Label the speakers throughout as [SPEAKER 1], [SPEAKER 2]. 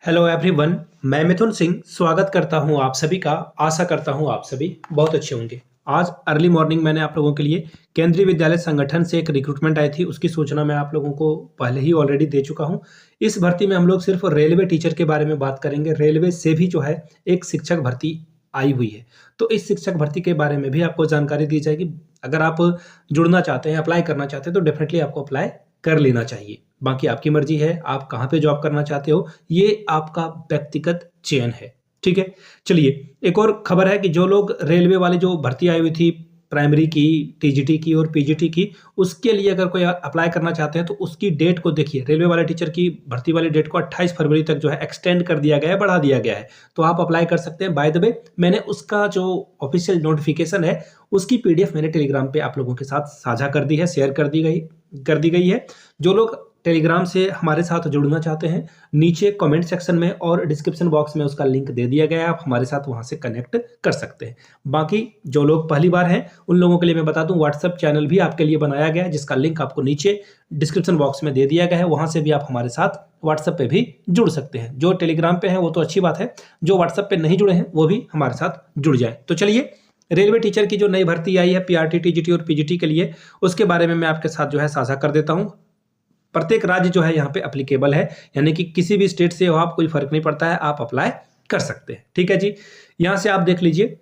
[SPEAKER 1] Hello everyone. मैं मिथुन सिंह स्वागत करता हूं आप सभी का। आशा करता हूं आप सभी बहुत अच्छे होंगे। आज अर्ली मॉर्निंग मैंने आप लोगों के लिए केंद्रीय विद्यालय संगठन से एक रिक्रूटमेंट आई थी, उसकी सूचना मैं आप लोगों को पहले ही ऑलरेडी दे चुका हूं। इस भर्ती में हम लोग सिर्फ रेलवे टीचर के बारे में बात करेंगे। रेलवे से भी जो है एक शिक्षक भर्ती आई हुई है, तो इस शिक्षक भर्ती के बारे में भी आपको जानकारी दी जाएगी। अगर आप जुड़ना चाहते हैं, अप्लाई करना चाहते हैं, तो डेफिनेटली आपको अप्लाई कर लेना चाहिए। बाकी आपकी मर्जी है, आप कहाँ पे जॉब करना चाहते हो, ये आपका व्यक्तिगत चयन है। ठीक है, चलिए एक और खबर है कि जो लोग रेलवे वाली जो भर्ती आई हुई थी प्राइमरी की, टीजीटी की और पीजीटी की, उसके लिए अगर कोई अप्लाई करना चाहते हैं तो उसकी डेट को देखिए। रेलवे वाले टीचर की भर्ती वाली डेट को 28 फरवरी तक जो है एक्सटेंड कर दिया गया है, बढ़ा दिया गया है, तो आप अप्लाई कर सकते हैं। बाय द वे, मैंने उसका जो ऑफिशियल नोटिफिकेशन है उसकी पीडीएफ मैंने टेलीग्राम पे आप लोगों के साथ साझा कर दी है, शेयर कर दी गई है। जो लोग टेलीग्राम से हमारे साथ जुड़ना चाहते हैं, नीचे कमेंट सेक्शन में और डिस्क्रिप्शन बॉक्स में उसका लिंक दे दिया गया है, आप हमारे साथ वहां से कनेक्ट कर सकते हैं। बाकी जो लोग पहली बार हैं उन लोगों के लिए मैं बता दूं, व्हाट्सएप चैनल भी आपके लिए बनाया गया है, जिसका लिंक आपको नीचे डिस्क्रिप्शन बॉक्स में दे दिया गया है। वहां से भी आप हमारे साथ व्हाट्सएप पे भी जुड़ सकते हैं। जो टेलीग्राम पे हैं वो तो अच्छी बात है, जो व्हाट्सएप पे नहीं जुड़े हैं वो भी हमारे साथ जुड़ जाए। तो चलिए, रेलवे टीचर की जो नई भर्ती आई है पीआरटी, टीजीटी और पीजीटी के लिए, उसके बारे में मैं आपके साथ जो है साझा कर देता हूं। प्रत्येक राज्य जो है यहाँ पे एप्लीकेबल है, यानी कि किसी भी स्टेट से हो आप, कोई फर्क नहीं पड़ता है, आप अप्लाई कर सकते हैं। ठीक है जी, यहाँ से आप देख लीजिए,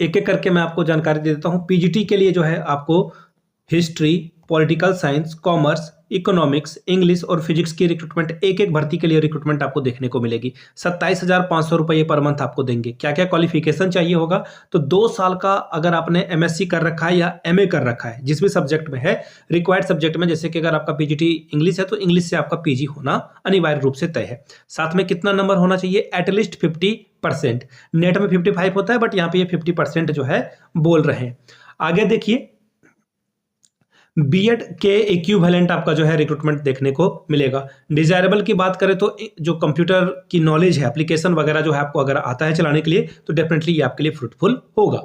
[SPEAKER 1] एक एक करके मैं आपको जानकारी दे देता हूँ। पीजीटी के लिए जो है आपको history, political science, commerce, economics, English और फिजिक्स की रिक्रूटमेंट, एक एक भर्ती के लिए रिक्रूटमेंट आपको देखने को मिलेगी। 27,500 रुपये पर मंथ आपको देंगे। क्या क्या क्वालिफिकेशन चाहिए होगा, तो 2 साल का अगर आपने एमएससी कर रखा है या एमए कर रखा है, जिस भी सब्जेक्ट में है, रिक्वायर्ड सब्जेक्ट में, जैसे कि अगर आपका पीजीटी इंग्लिश है तो इंग्लिश से आपका पीजी होना अनिवार्य रूप से तय है। साथ में कितना नंबर होना चाहिए, एटलीस्ट 50%। नेट में 55 होता है, बट यहाँ पे ये 50% जो है बोल रहे हैं। आगे देखिए, बीएड के इक्विवेलेंट आपका जो है रिक्रूटमेंट देखने को मिलेगा। डिजायरेबल की बात करें तो जो कंप्यूटर की नॉलेज है, एप्लीकेशन वगैरह जो है आपको अगर आता है चलाने के लिए, तो डेफिनेटली ये आपके लिए फ्रूटफुल होगा।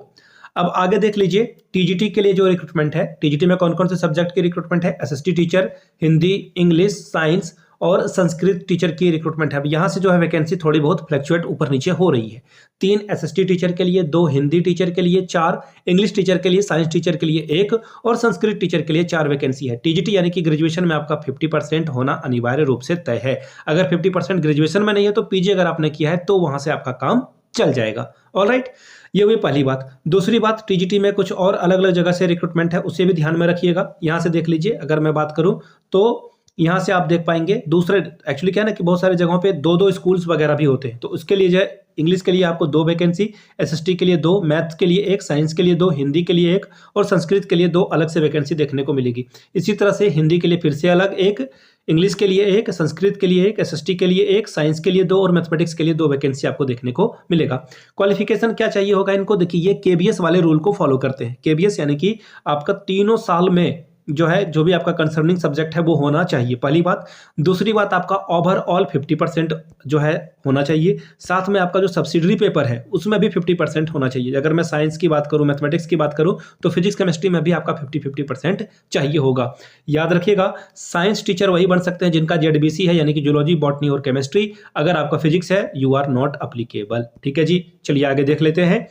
[SPEAKER 1] अब आगे देख लीजिए, टीजीटी के लिए जो रिक्रूटमेंट है, टीजीटी में कौन कौन से सब्जेक्ट की रिक्रूटमेंट है, SST teacher, Hindi, English, science और संस्कृत टीचर की रिक्रूटमेंट है। अब यहाँ से जो है वैकेंसी थोड़ी बहुत फ्लक्चुएट ऊपर नीचे हो रही है। 3 एसएसटी टीचर के लिए, 2 हिंदी टीचर के लिए, 4 इंग्लिश टीचर के लिए, साइंस टीचर के लिए 1 और संस्कृत टीचर के लिए 4 वैकेंसी है। टीजीटी यानी कि ग्रेजुएशन में आपका 50% होना अनिवार्य रूप से तय है। अगर 50% ग्रेजुएशन में नहीं है तो पीजी अगर आपने किया है तो वहां से आपका काम चल जाएगा। ऑलराइट, ये हुई पहली बात। दूसरी बात, टीजीटी में कुछ और अलग अलग जगह से रिक्रूटमेंट है, उसे भी ध्यान में रखिएगा। यहां से देख लीजिए, अगर मैं बात करूं तो यहाँ से आप देख पाएंगे दूसरे, एक्चुअली क्या है ना कि बहुत सारी जगहों पे 2-2 स्कूल्स वगैरह भी होते हैं, तो उसके लिए जो है इंग्लिश के लिए आपको 2 वैकेंसी, एसएसटी के लिए 2, मैथ्स के लिए 1, साइंस के लिए 2, हिंदी के लिए 1 और संस्कृत के लिए 2 अलग से वैकेंसी देखने को मिलेगी। इसी तरह से हिंदी के लिए फिर से अलग 1, इंग्लिश के लिए 1, संस्कृत के लिए 1, एसएसटी के लिए 1, साइंस के लिए 2 और मैथमेटिक्स के लिए 2 वैकेंसी आपको देखने को मिलेगा। क्वालिफिकेशन क्या चाहिए होगा इनको, देखिए ये केबीएस वाले रूल को फॉलो करते हैं। केबीएस यानी कि आपका तीनों साल में जो है जो भी आपका कंसर्निंग सब्जेक्ट है वो होना चाहिए, पहली बात। दूसरी बात, आपका ओवरऑल 50% जो है होना चाहिए। साथ में आपका जो सब्सिडरी पेपर है उसमें भी 50% होना चाहिए। अगर मैं साइंस की बात करूं, मैथमेटिक्स की बात करूं, तो फिजिक्स केमिस्ट्री में भी आपका 50% चाहिए होगा। याद रखिएगा, साइंस टीचर वही बन सकते हैं जिनका जेडबीसी है, यानी कि जूलॉजी, बॉटनी और केमिस्ट्री। अगर आपका फिजिक्स है, यू आर नॉट अप्लीकेबल। ठीक है जी, चलिए आगे देख लेते हैं।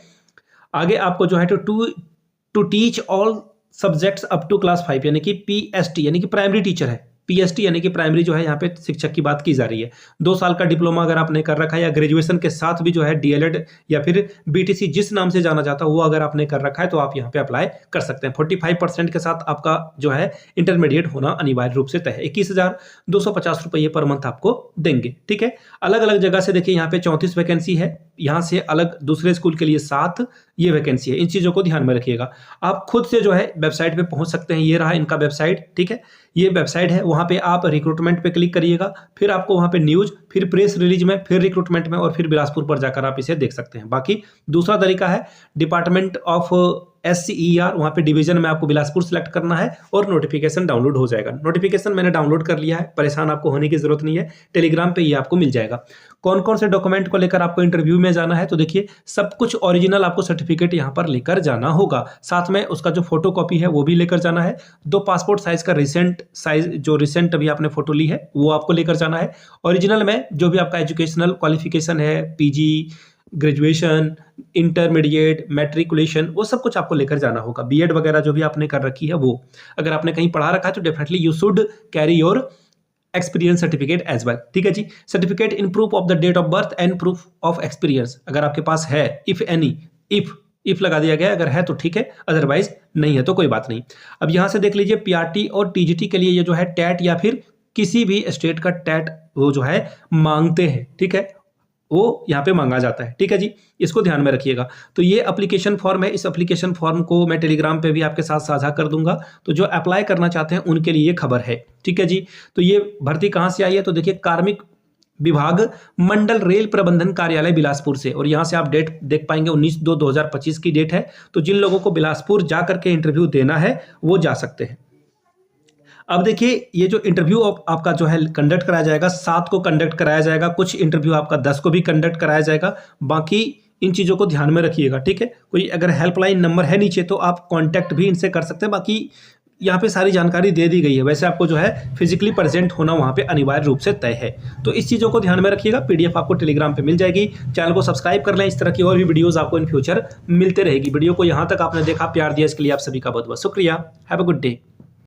[SPEAKER 1] आगे आपको जो है to teach all subjects up to class 5 यानी कि पीएसटी यानी कि प्राइमरी टीचर है। पीएसटी यानी कि प्राइमरी जो है यहाँ पे शिक्षक की बात की जा रही है। 2 साल का डिप्लोमा अगर आपने कर रखा है या ग्रेजुएशन के साथ भी जो है डीएलएड या फिर बीटीसी जिस नाम से जाना जाता है वो अगर आपने कर रखा है तो आप यहाँ पे अप्लाई कर सकते हैं। 45% के साथ आपका जो है इंटरमीडिएट होना अनिवार्य रूप से तय है। 21,250 रुपये पर मंथ आपको देंगे। ठीक है, अलग अलग जगह से देखिए, यहाँ पे 34 वैकेंसी है, यहाँ से अलग दूसरे स्कूल के लिए 7 ये वैकेंसी है। इन चीज़ों को ध्यान में रखिएगा। आप खुद से जो है वेबसाइट पे पहुंच सकते हैं। ये रहा इनका वेबसाइट। ठीक है, ये वेबसाइट है, वहाँ पे आप रिक्रूटमेंट पे क्लिक करिएगा, फिर आपको वहाँ पे न्यूज़, फिर प्रेस रिलीज में, फिर रिक्रूटमेंट में और फिर बिलासपुर पर जाकर आप इसे देख सकते हैं। बाकी दूसरा तरीका है डिपार्टमेंट ऑफ SCER, वहाँ पे डिवीजन में आपको बिलासपुर सेलेक्ट करना है और नोटिफिकेशन डाउनलोड हो जाएगा। नोटिफिकेशन मैंने डाउनलोड कर लिया है, परेशान आपको होने की जरूरत नहीं है, टेलीग्राम पे ये आपको मिल जाएगा। कौन कौन से डॉक्यूमेंट को लेकर आपको इंटरव्यू में जाना है, तो देखिए सब कुछ ओरिजिनल आपको सर्टिफिकेट यहाँ पर लेकर जाना होगा, साथ में उसका जो फोटो कॉपी है वो भी लेकर जाना है, 2 पासपोर्ट साइज का रिसेंट साइज जो रिसेंट अभी आपने फोटो ली है वो आपको लेकर जाना है। ओरिजिनल में जो भी आपका एजुकेशनल क्वालिफिकेशन है, PG, ग्रेजुएशन, इंटरमीडिएट, मैट्रिकुलेशन, वो सब कुछ आपको लेकर जाना होगा। B.Ed वगैरह जो भी आपने कर रखी है वो, अगर आपने कहीं पढ़ा रखा है तो definitely you should carry your experience certificate as well. ठीक है जी। Certificate in proof of the date of birth and proof of experience, अगर आपके पास है, इफ एनी, इफ लगा दिया गया, अगर है तो ठीक है, अदरवाइज नहीं है तो कोई बात नहीं। अब यहां से देख लीजिए PRT और TGT के लिए ये जो है टैट या फिर किसी भी स्टेट का टैट वो जो है मांगते हैं, ठीक है, वो यहाँ पे मांगा जाता है। ठीक है जी, इसको ध्यान में रखिएगा। तो ये एप्लीकेशन फॉर्म है, इस एप्लीकेशन फॉर्म को मैं टेलीग्राम पे भी आपके साथ साझा कर दूंगा, तो जो अप्लाई करना चाहते हैं उनके लिए ये खबर है। ठीक है जी। तो ये भर्ती कहाँ से आई है, तो देखिए कार्मिक विभाग मंडल रेल प्रबंधन कार्यालय बिलासपुर से, और यहाँ से आप डेट देख पाएंगे 19/2/2025 की डेट है। तो जिन लोगों को बिलासपुर जा करके इंटरव्यू देना है वो जा सकते हैं। अब देखिए ये जो इंटरव्यू आपका जो है कंडक्ट कराया जाएगा, 7 को कंडक्ट कराया जाएगा, कुछ इंटरव्यू आपका 10 को भी कंडक्ट कराया जाएगा। बाकी इन चीज़ों को ध्यान में रखिएगा। ठीक है, कोई अगर हेल्पलाइन नंबर है नीचे तो आप कांटेक्ट भी इनसे कर सकते हैं। बाकी यहाँ पे सारी जानकारी दे दी गई है, वैसे आपको जो है फिजिकली प्रेजेंट होना वहाँ पे अनिवार्य रूप से तय है। तो इस चीज़ों को ध्यान में रखिएगा। PDF आपको टेलीग्राम पे मिल जाएगी। चैनल को सब्सक्राइब कर लें, इस तरह की और भी वीडियोस आपको इन फ्यूचर मिलते रहेगी। वीडियो को यहाँ तक आपने देखा, प्यार दिया, इसके लिए आप सभी का बहुत बहुत शुक्रिया। Have a good day.